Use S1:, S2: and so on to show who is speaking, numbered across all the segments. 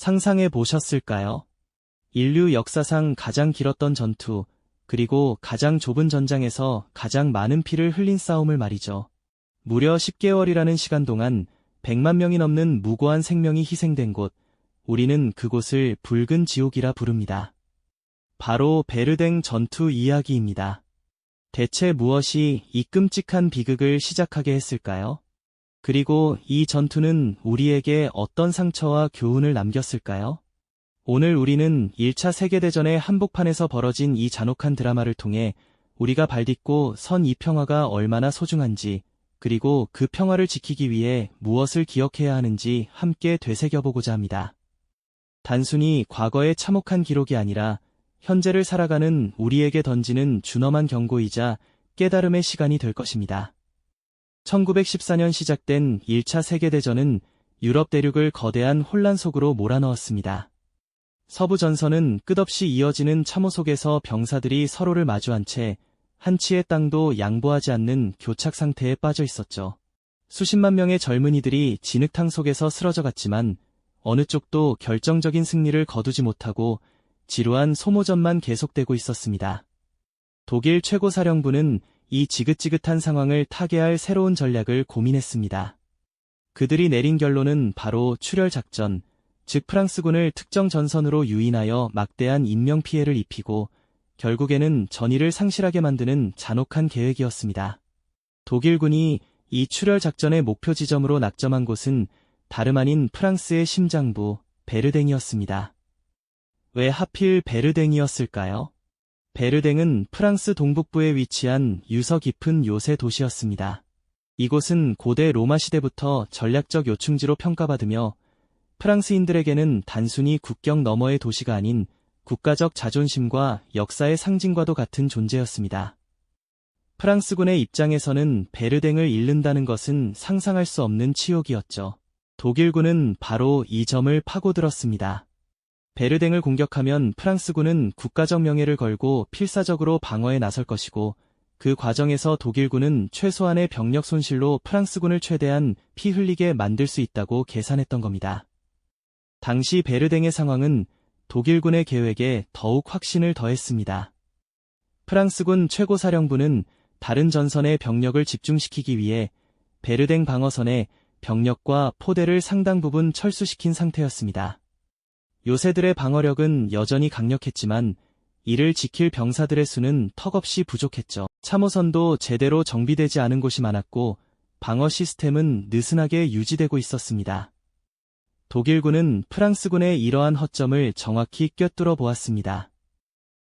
S1: 상상해 보셨을까요? 인류 역사상 가장 길었던 전투, 그리고 가장 좁은 전장에서 가장 많은 피를 흘린 싸움을 말이죠. 무려 10개월이라는 시간 동안 100만 명이 넘는 무고한 생명이 희생된 곳, 우리는 그곳을 붉은 지옥이라 부릅니다. 바로 베르댕 전투 이야기입니다. 대체 무엇이 이 끔찍한 비극을 시작하게 했을까요? 그리고 이 전투는 우리에게 어떤 상처와 교훈을 남겼을까요? 오늘 우리는 1차 세계대전의 한복판에서 벌어진 이 잔혹한 드라마를 통해 우리가 발딛고 선 이 평화가 얼마나 소중한지, 그리고 그 평화를 지키기 위해 무엇을 기억해야 하는지 함께 되새겨보고자 합니다. 단순히 과거의 참혹한 기록이 아니라 현재를 살아가는 우리에게 던지는 준엄한 경고이자 깨달음의 시간이 될 것입니다. 1914년 시작된 1차 세계대전은 유럽 대륙을 거대한 혼란 속으로 몰아넣었습니다. 서부 전선은 끝없이 이어지는 참호 속에서 병사들이 서로를 마주한 채 한치의 땅도 양보하지 않는 교착 상태에 빠져 있었죠. 수십만 명의 젊은이들이 진흙탕 속에서 쓰러져 갔지만 어느 쪽도 결정적인 승리를 거두지 못하고 지루한 소모전만 계속되고 있었습니다. 독일 최고사령부는 이 지긋지긋한 상황을 타개할 새로운 전략을 고민했습니다. 그들이 내린 결론은 바로 출혈작전, 즉 프랑스군을 특정 전선으로 유인하여 막대한 인명피해를 입히고 결국에는 전의를 상실하게 만드는 잔혹한 계획이었습니다. 독일군이 이 출혈작전의 목표 지점으로 낙점한 곳은 다름 아닌 프랑스의 심장부, 베르댕이었습니다. 왜 하필 베르댕이었을까요? 베르댕은 프랑스 동북부에 위치한 유서 깊은 요새 도시였습니다. 이곳은 고대 로마 시대부터 전략적 요충지로 평가받으며 프랑스인들에게는 단순히 국경 너머의 도시가 아닌 국가적 자존심과 역사의 상징과도 같은 존재였습니다. 프랑스군의 입장에서는 베르댕을 잃는다는 것은 상상할 수 없는 치욕이었죠. 독일군은 바로 이 점을 파고들었습니다. 베르댕을 공격하면 프랑스군은 국가적 명예를 걸고 필사적으로 방어에 나설 것이고 그 과정에서 독일군은 최소한의 병력 손실로 프랑스군을 최대한 피 흘리게 만들 수 있다고 계산했던 겁니다. 당시 베르댕의 상황은 독일군의 계획에 더욱 확신을 더했습니다. 프랑스군 최고사령부는 다른 전선의 병력을 집중시키기 위해 베르댕 방어선에 병력과 포대를 상당 부분 철수시킨 상태였습니다. 요새들의 방어력은 여전히 강력했지만 이를 지킬 병사들의 수는 턱없이 부족했죠. 참호선도 제대로 정비되지 않은 곳이 많았고 방어 시스템은 느슨하게 유지되고 있었습니다. 독일군은 프랑스군의 이러한 허점을 정확히 꿰뚫어 보았습니다.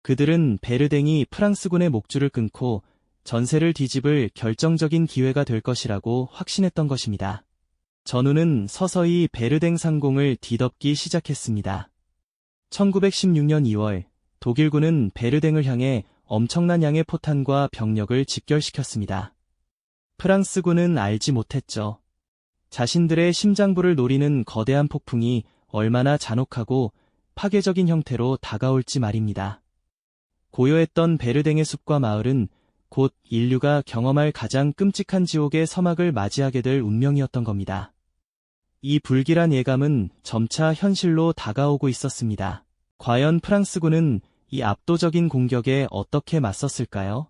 S1: 그들은 베르댕이 프랑스군의 목줄을 끊고 전세를 뒤집을 결정적인 기회가 될 것이라고 확신했던 것입니다. 전우는 서서히 베르댕 상공을 뒤덮기 시작했습니다. 1916년 2월, 독일군은 베르댕을 향해 엄청난 양의 포탄과 병력을 집결시켰습니다. 프랑스군은 알지 못했죠. 자신들의 심장부를 노리는 거대한 폭풍이 얼마나 잔혹하고 파괴적인 형태로 다가올지 말입니다. 고요했던 베르댕의 숲과 마을은 곧 인류가 경험할 가장 끔찍한 지옥의 서막을 맞이하게 될 운명이었던 겁니다. 이 불길한 예감은 점차 현실로 다가오고 있었습니다. 과연 프랑스군은 이 압도적인 공격에 어떻게 맞섰을까요?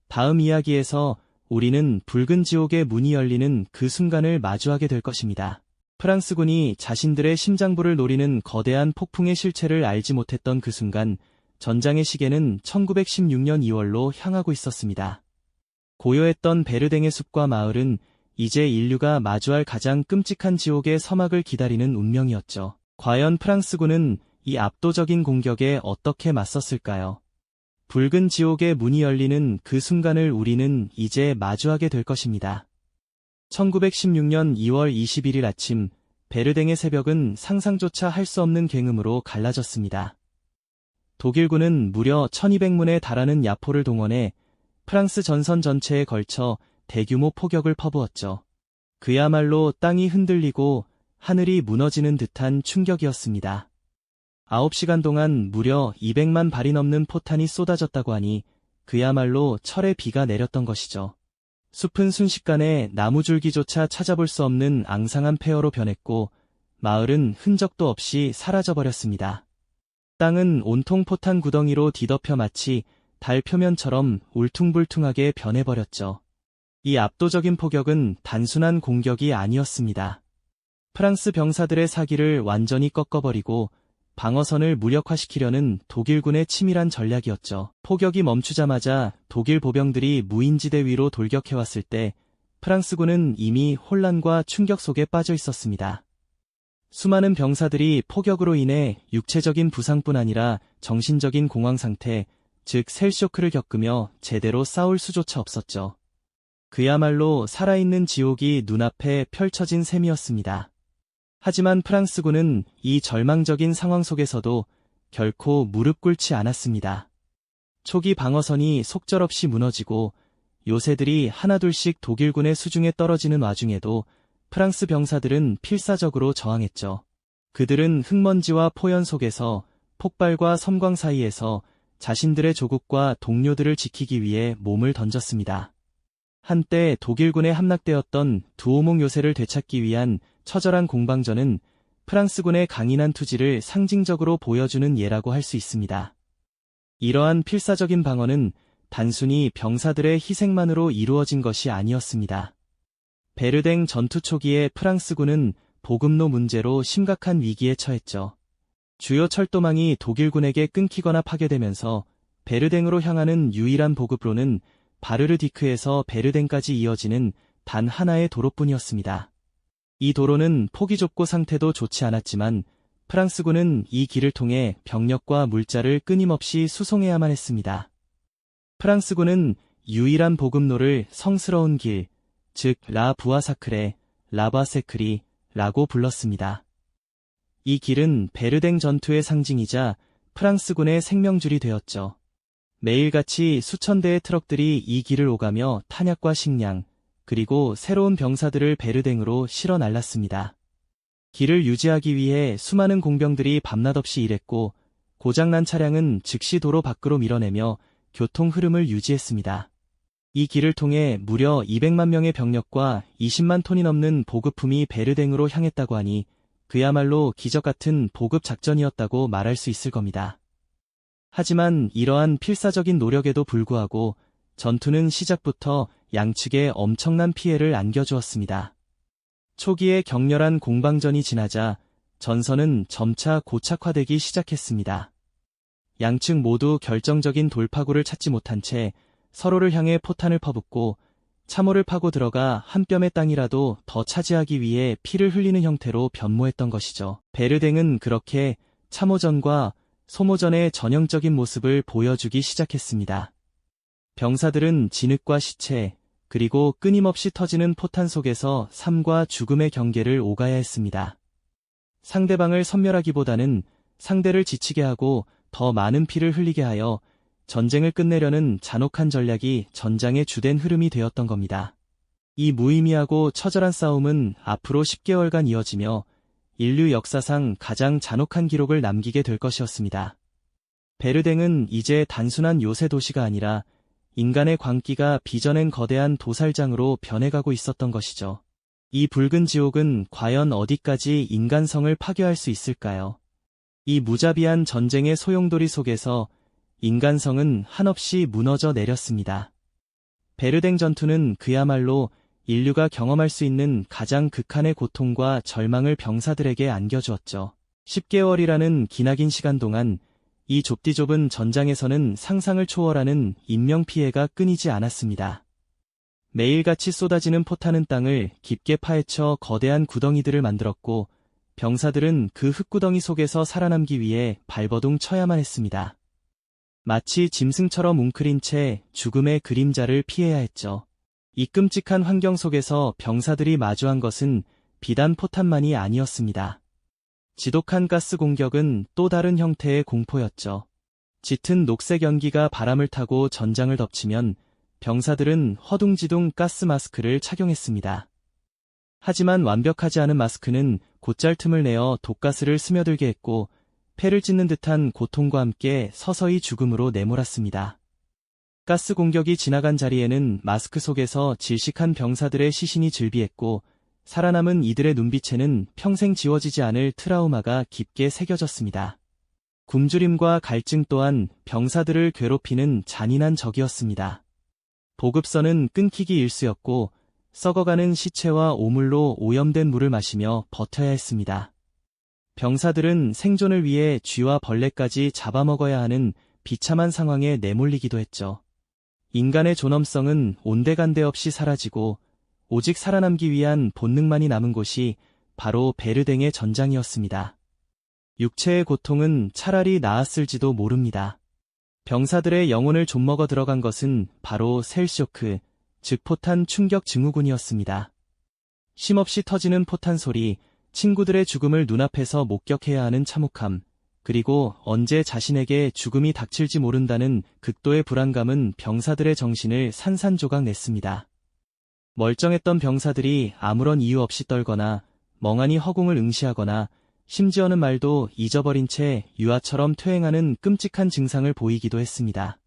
S1: 다음 이야기에서 우리는 붉은 지옥의 문이 열리는 그 순간을 마주하게 될 것입니다. 프랑스군이 자신들의 심장부를 노리는 거대한 폭풍의 실체를 알지 못했던 그 순간, 전장의 시계는 1916년 2월로 향하고 있었습니다. 고요했던 베르댕의 숲과 마을은 이제 인류가 마주할 가장 끔찍한 지옥의 서막을 기다리는 운명이었죠. 과연 프랑스군은 이 압도적인 공격에 어떻게 맞섰을까요? 붉은 지옥의 문이 열리는 그 순간을 우리는 이제 마주하게 될 것입니다. 1916년 2월 21일 아침, 베르댕의 새벽은 상상조차 할 수 없는 굉음으로 갈라졌습니다. 독일군은 무려 1200문에 달하는 야포를 동원해 프랑스 전선 전체에 걸쳐 대규모 포격을 퍼부었죠. 그야말로 땅이 흔들리고 하늘이 무너지는 듯한 충격이었습니다. 9시간 동안 무려 200만 발이 넘는 포탄이 쏟아졌다고 하니 그야말로 철의 비가 내렸던 것이죠. 숲은 순식간에 나무줄기조차 찾아볼 수 없는 앙상한 폐허로 변했고 마을은 흔적도 없이 사라져버렸습니다. 땅은 온통 포탄 구덩이로 뒤덮여 마치 달 표면처럼 울퉁불퉁하게 변해버렸죠. 이 압도적인 포격은 단순한 공격이 아니었습니다. 프랑스 병사들의 사기를 완전히 꺾어버리고 방어선을 무력화시키려는 독일군의 치밀한 전략이었죠. 포격이 멈추자마자 독일 보병들이 무인지대 위로 돌격해왔을 때 프랑스군은 이미 혼란과 충격 속에 빠져 있었습니다. 수많은 병사들이 포격으로 인해 육체적인 부상뿐 아니라 정신적인 공황 상태, 즉 셀쇼크를 겪으며 제대로 싸울 수조차 없었죠. 그야말로 살아있는 지옥이 눈앞에 펼쳐진 셈이었습니다. 하지만 프랑스군은 이 절망적인 상황 속에서도 결코 무릎 꿇지 않았습니다. 초기 방어선이 속절없이 무너지고 요새들이 하나둘씩 독일군의 수중에 떨어지는 와중에도 프랑스 병사들은 필사적으로 저항했죠. 그들은 흙먼지와 포연 속에서 폭발과 섬광 사이에서 자신들의 조국과 동료들을 지키기 위해 몸을 던졌습니다. 한때 독일군에 함락되었던 두오목 요새를 되찾기 위한 처절한 공방전은 프랑스군의 강인한 투지를 상징적으로 보여주는 예라고 할 수 있습니다. 이러한 필사적인 방어는 단순히 병사들의 희생만으로 이루어진 것이 아니었습니다. 베르댕 전투 초기에 프랑스군은 보급로 문제로 심각한 위기에 처했죠. 주요 철도망이 독일군에게 끊기거나 파괴되면서 베르댕으로 향하는 유일한 보급로는 바르르디크에서 베르댕까지 이어지는 단 하나의 도로뿐이었습니다. 이 도로는 폭이 좁고 상태도 좋지 않았지만 프랑스군은 이 길을 통해 병력과 물자를 끊임없이 수송해야만 했습니다. 프랑스군은 유일한 보급로를 성스러운 길, 즉 라 부아사크레, 라바세크리라고 불렀습니다. 이 길은 베르댕 전투의 상징이자 프랑스군의 생명줄이 되었죠. 매일같이 수천 대의 트럭들이 이 길을 오가며 탄약과 식량, 그리고 새로운 병사들을 베르댕으로 실어 날랐습니다. 길을 유지하기 위해 수많은 공병들이 밤낮없이 일했고 고장난 차량은 즉시 도로 밖으로 밀어내며 교통 흐름을 유지했습니다. 이 길을 통해 무려 200만 명의 병력과 20만 톤이 넘는 보급품이 베르댕으로 향했다고 하니 그야말로 기적같은 보급 작전이었다고 말할 수 있을 겁니다. 하지만 이러한 필사적인 노력에도 불구하고 전투는 시작부터 양측에 엄청난 피해를 안겨주었습니다. 초기에 격렬한 공방전이 지나자 전선은 점차 고착화되기 시작했습니다. 양측 모두 결정적인 돌파구를 찾지 못한 채 서로를 향해 포탄을 퍼붓고 참호를 파고 들어가 한 뼘의 땅이라도 더 차지하기 위해 피를 흘리는 형태로 변모했던 것이죠. 베르댕은 그렇게 참호전과 소모전의 전형적인 모습을 보여주기 시작했습니다. 병사들은 진흙과 시체, 그리고 끊임없이 터지는 포탄 속에서 삶과 죽음의 경계를 오가야 했습니다. 상대방을 섬멸하기보다는 상대를 지치게 하고 더 많은 피를 흘리게 하여 전쟁을 끝내려는 잔혹한 전략이 전장의 주된 흐름이 되었던 겁니다. 이 무의미하고 처절한 싸움은 앞으로 10개월간 이어지며 인류 역사상 가장 잔혹한 기록을 남기게 될 것이었습니다. 베르댕은 이제 단순한 요새 도시가 아니라 인간의 광기가 빚어낸 거대한 도살장으로 변해가고 있었던 것이죠. 이 붉은 지옥은 과연 어디까지 인간성을 파괴할 수 있을까요? 이 무자비한 전쟁의 소용돌이 속에서 인간성은 한없이 무너져 내렸습니다. 베르댕 전투는 그야말로 인류가 경험할 수 있는 가장 극한의 고통과 절망을 병사들에게 안겨주었죠. 10개월이라는 기나긴 시간 동안 이 좁디좁은 전장에서는 상상을 초월하는 인명피해가 끊이지 않았습니다. 매일같이 쏟아지는 포탄은 땅을 깊게 파헤쳐 거대한 구덩이들을 만들었고 병사들은 그 흙구덩이 속에서 살아남기 위해 발버둥 쳐야만 했습니다. 마치 짐승처럼 웅크린 채 죽음의 그림자를 피해야 했죠. 이 끔찍한 환경 속에서 병사들이 마주한 것은 비단 포탄만이 아니었습니다. 지독한 가스 공격은 또 다른 형태의 공포였죠. 짙은 녹색 연기가 바람을 타고 전장을 덮치면 병사들은 허둥지둥 가스 마스크를 착용했습니다. 하지만 완벽하지 않은 마스크는 곧잘 틈을 내어 독가스를 스며들게 했고 폐를 찢는 듯한 고통과 함께 서서히 죽음으로 내몰았습니다. 가스 공격이 지나간 자리에는 마스크 속에서 질식한 병사들의 시신이 즐비했고 살아남은 이들의 눈빛에는 평생 지워지지 않을 트라우마가 깊게 새겨졌습니다. 굶주림과 갈증 또한 병사들을 괴롭히는 잔인한 적이었습니다. 보급선은 끊기기 일쑤였고 썩어가는 시체와 오물로 오염된 물을 마시며 버텨야 했습니다. 병사들은 생존을 위해 쥐와 벌레까지 잡아먹어야 하는 비참한 상황에 내몰리기도 했죠. 인간의 존엄성은 온데간데 없이 사라지고 오직 살아남기 위한 본능만이 남은 곳이 바로 베르댕의 전장이었습니다. 육체의 고통은 차라리 나았을지도 모릅니다. 병사들의 영혼을 좀먹어 들어간 것은 바로 셀쇼크, 즉 포탄 충격 증후군이었습니다. 쉼없이 터지는 포탄 소리, 친구들의 죽음을 눈앞에서 목격해야 하는 참혹함, 그리고 언제 자신에게 죽음이 닥칠지 모른다는 극도의 불안감은 병사들의 정신을 산산조각 냈습니다. 멀쩡했던 병사들이 아무런 이유 없이 떨거나 멍하니 허공을 응시하거나 심지어는 말도 잊어버린 채 유아처럼 퇴행하는 끔찍한 증상을 보이기도 했습니다.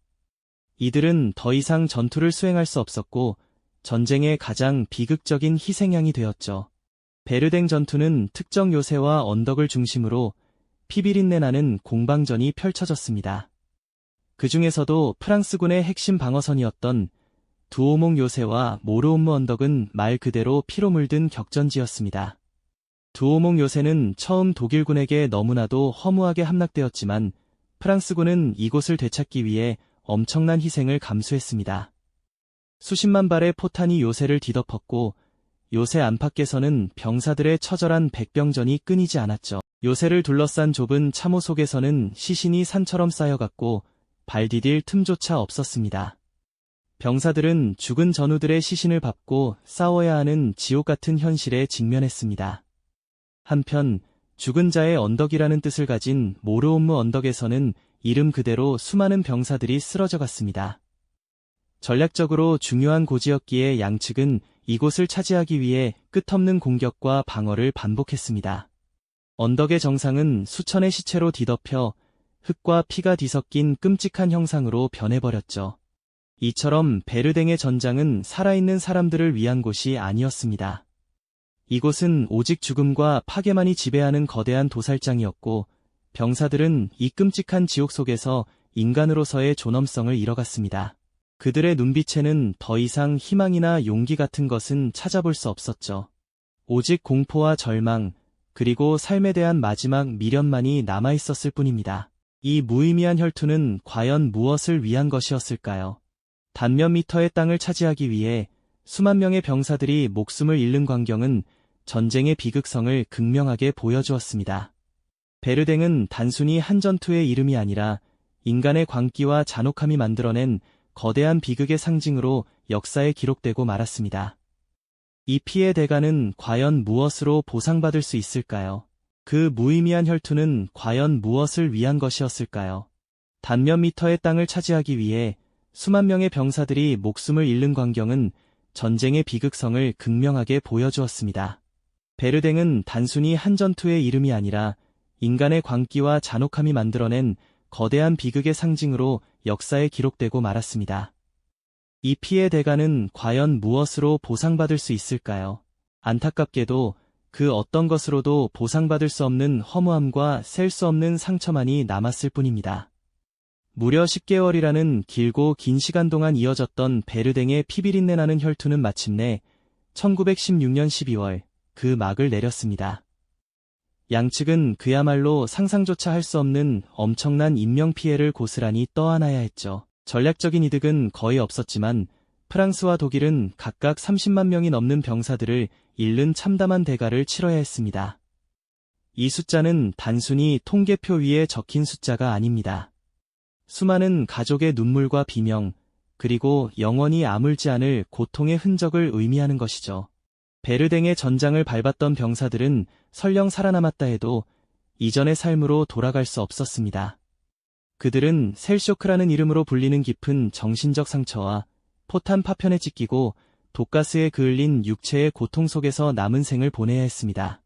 S1: 이들은 더 이상 전투를 수행할 수 없었고 전쟁의 가장 비극적인 희생양이 되었죠. 베르댕 전투는 특정 요새와 언덕을 중심으로 피비린내 나는 공방전이 펼쳐졌습니다. 그 중에서도 프랑스군의 핵심 방어선이었던 두오몽 요새와 모르옴무 언덕은 말 그대로 피로 물든 격전지였습니다. 두오몽 요새는 처음 독일군에게 너무나도 허무하게 함락되었지만 프랑스군은 이곳을 되찾기 위해 엄청난 희생을 감수했습니다. 수십만 발의 포탄이 요새를 뒤덮었고 요새 안팎에서는 병사들의 처절한 백병전이 끊이지 않았죠. 요새를 둘러싼 좁은 참호 속에서는 시신이 산처럼 쌓여갔고 발 디딜 틈조차 없었습니다. 병사들은 죽은 전우들의 시신을 밟고 싸워야 하는 지옥 같은 현실에 직면했습니다. 한편 죽은 자의 언덕이라는 뜻을 가진 모르옴무 언덕에서는 이름 그대로 수많은 병사들이 쓰러져 갔습니다. 전략적으로 중요한 고지였기에 양측은 이곳을 차지하기 위해 끝없는 공격과 방어를 반복했습니다. 언덕의 정상은 수천의 시체로 뒤덮여 흙과 피가 뒤섞인 끔찍한 형상으로 변해버렸죠. 이처럼 베르댕의 전장은 살아있는 사람들을 위한 곳이 아니었습니다. 이곳은 오직 죽음과 파괴만이 지배하는 거대한 도살장이었고 병사들은 이 끔찍한 지옥 속에서 인간으로서의 존엄성을 잃어갔습니다. 그들의 눈빛에는 더 이상 희망이나 용기 같은 것은 찾아볼 수 없었죠. 오직 공포와 절망, 그리고 삶에 대한 마지막 미련만이 남아있었을 뿐입니다. 이 무의미한 혈투는 과연 무엇을 위한 것이었을까요? 단 몇 미터의 땅을 차지하기 위해 수만 명의 병사들이 목숨을 잃는 광경은 전쟁의 비극성을 극명하게 보여주었습니다. 베르댕은 단순히 한 전투의 이름이 아니라 인간의 광기와 잔혹함이 만들어낸 거대한 비극의 상징으로 역사에 기록되고 말았습니다. 이 피해 대가는 과연 무엇으로 보상받을 수 있을까요? 그 무의미한 혈투는 과연 무엇을 위한 것이었을까요? 단 몇 미터의 땅을 차지하기 위해 수만 명의 병사들이 목숨을 잃는 광경은 전쟁의 비극성을 극명하게 보여주었습니다. 베르댕은 단순히 한 전투의 이름이 아니라 인간의 광기와 잔혹함이 만들어낸 거대한 비극의 상징으로 역사에 기록되고 말았습니다. 이 피해 대가는 과연 무엇으로 보상받을 수 있을까요? 안타깝게도 그 어떤 것으로도 보상받을 수 없는 허무함과 셀 수 없는 상처만이 남았을 뿐입니다. 무려 10개월이라는 길고 긴 시간 동안 이어졌던 베르댕의 피비린내 나는 혈투는 마침내 1916년 12월 그 막을 내렸습니다. 양측은 그야말로 상상조차 할 수 없는 엄청난 인명피해를 고스란히 떠안아야 했죠. 전략적인 이득은 거의 없었지만 프랑스와 독일은 각각 30만 명이 넘는 병사들을 잃는 참담한 대가를 치러야 했습니다. 이 숫자는 단순히 통계표 위에 적힌 숫자가 아닙니다. 수많은 가족의 눈물과 비명, 그리고 영원히 아물지 않을 고통의 흔적을 의미하는 것이죠. 베르댕의 전장을 밟았던 병사들은 설령 살아남았다 해도 이전의 삶으로 돌아갈 수 없었습니다. 그들은 셀쇼크라는 이름으로 불리는 깊은 정신적 상처와 포탄 파편에 찢기고 독가스에 그을린 육체의 고통 속에서 남은 생을 보내야 했습니다.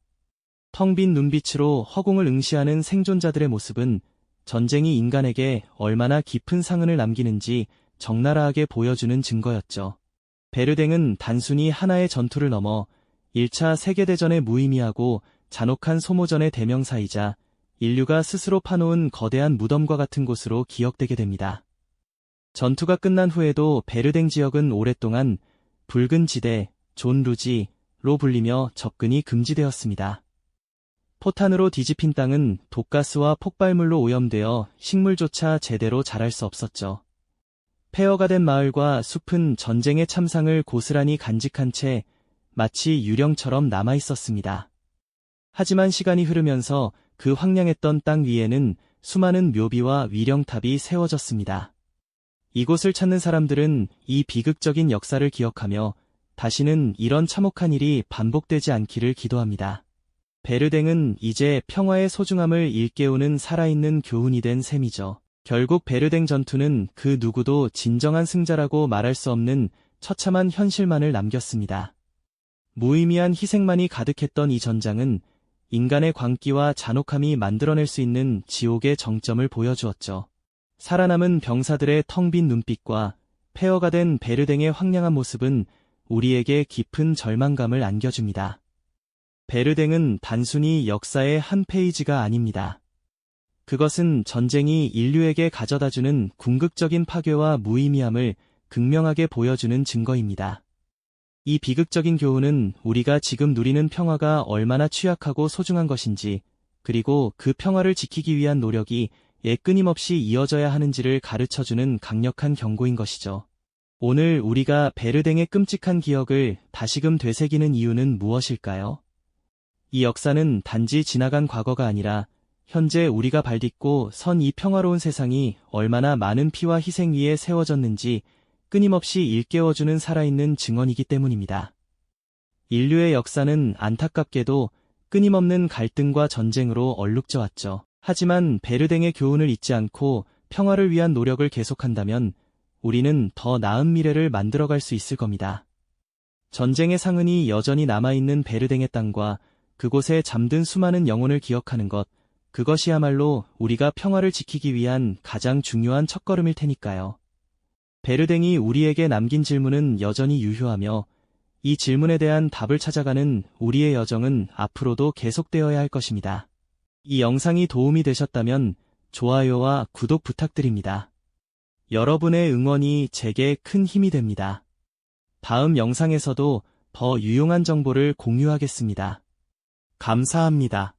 S1: 텅 빈 눈빛으로 허공을 응시하는 생존자들의 모습은 전쟁이 인간에게 얼마나 깊은 상흔을 남기는지 적나라하게 보여주는 증거였죠. 베르댕은 단순히 하나의 전투를 넘어 1차 세계대전의 무의미하고 잔혹한 소모전의 대명사이자 인류가 스스로 파놓은 거대한 무덤과 같은 곳으로 기억되게 됩니다. 전투가 끝난 후에도 베르댕 지역은 오랫동안 붉은 지대, 존 루지로 불리며 접근이 금지되었습니다. 포탄으로 뒤집힌 땅은 독가스와 폭발물로 오염되어 식물조차 제대로 자랄 수 없었죠. 폐허가 된 마을과 숲은 전쟁의 참상을 고스란히 간직한 채 마치 유령처럼 남아 있었습니다. 하지만 시간이 흐르면서 그 황량했던 땅 위에는 수많은 묘비와 위령탑이 세워졌습니다. 이곳을 찾는 사람들은 이 비극적인 역사를 기억하며 다시는 이런 참혹한 일이 반복되지 않기를 기도합니다. 베르댕은 이제 평화의 소중함을 일깨우는 살아있는 교훈이 된 셈이죠. 결국 베르댕 전투는 그 누구도 진정한 승자라고 말할 수 없는 처참한 현실만을 남겼습니다. 무의미한 희생만이 가득했던 이 전장은 인간의 광기와 잔혹함이 만들어낼 수 있는 지옥의 정점을 보여주었죠. 살아남은 병사들의 텅 빈 눈빛과 폐허가 된 베르댕의 황량한 모습은 우리에게 깊은 절망감을 안겨줍니다. 베르댕은 단순히 역사의 한 페이지가 아닙니다. 그것은 전쟁이 인류에게 가져다주는 궁극적인 파괴와 무의미함을 극명하게 보여주는 증거입니다. 이 비극적인 교훈은 우리가 지금 누리는 평화가 얼마나 취약하고 소중한 것인지, 그리고 그 평화를 지키기 위한 노력이 끊임없이 이어져야 하는지를 가르쳐주는 강력한 경고인 것이죠. 오늘 우리가 베르댕의 끔찍한 기억을 다시금 되새기는 이유는 무엇일까요? 이 역사는 단지 지나간 과거가 아니라 현재 우리가 발딛고 선 이 평화로운 세상이 얼마나 많은 피와 희생 위에 세워졌는지 끊임없이 일깨워주는 살아있는 증언이기 때문입니다. 인류의 역사는 안타깝게도 끊임없는 갈등과 전쟁으로 얼룩져 왔죠. 하지만 베르댕의 교훈을 잊지 않고 평화를 위한 노력을 계속한다면 우리는 더 나은 미래를 만들어갈 수 있을 겁니다. 전쟁의 상흔이 여전히 남아있는 베르댕의 땅과 그곳에 잠든 수많은 영혼을 기억하는 것, 그것이야말로 우리가 평화를 지키기 위한 가장 중요한 첫걸음일 테니까요. 베르댕이 우리에게 남긴 질문은 여전히 유효하며 이 질문에 대한 답을 찾아가는 우리의 여정은 앞으로도 계속되어야 할 것입니다. 이 영상이 도움이 되셨다면 좋아요와 구독 부탁드립니다. 여러분의 응원이 제게 큰 힘이 됩니다. 다음 영상에서도 더 유용한 정보를 공유하겠습니다. 감사합니다.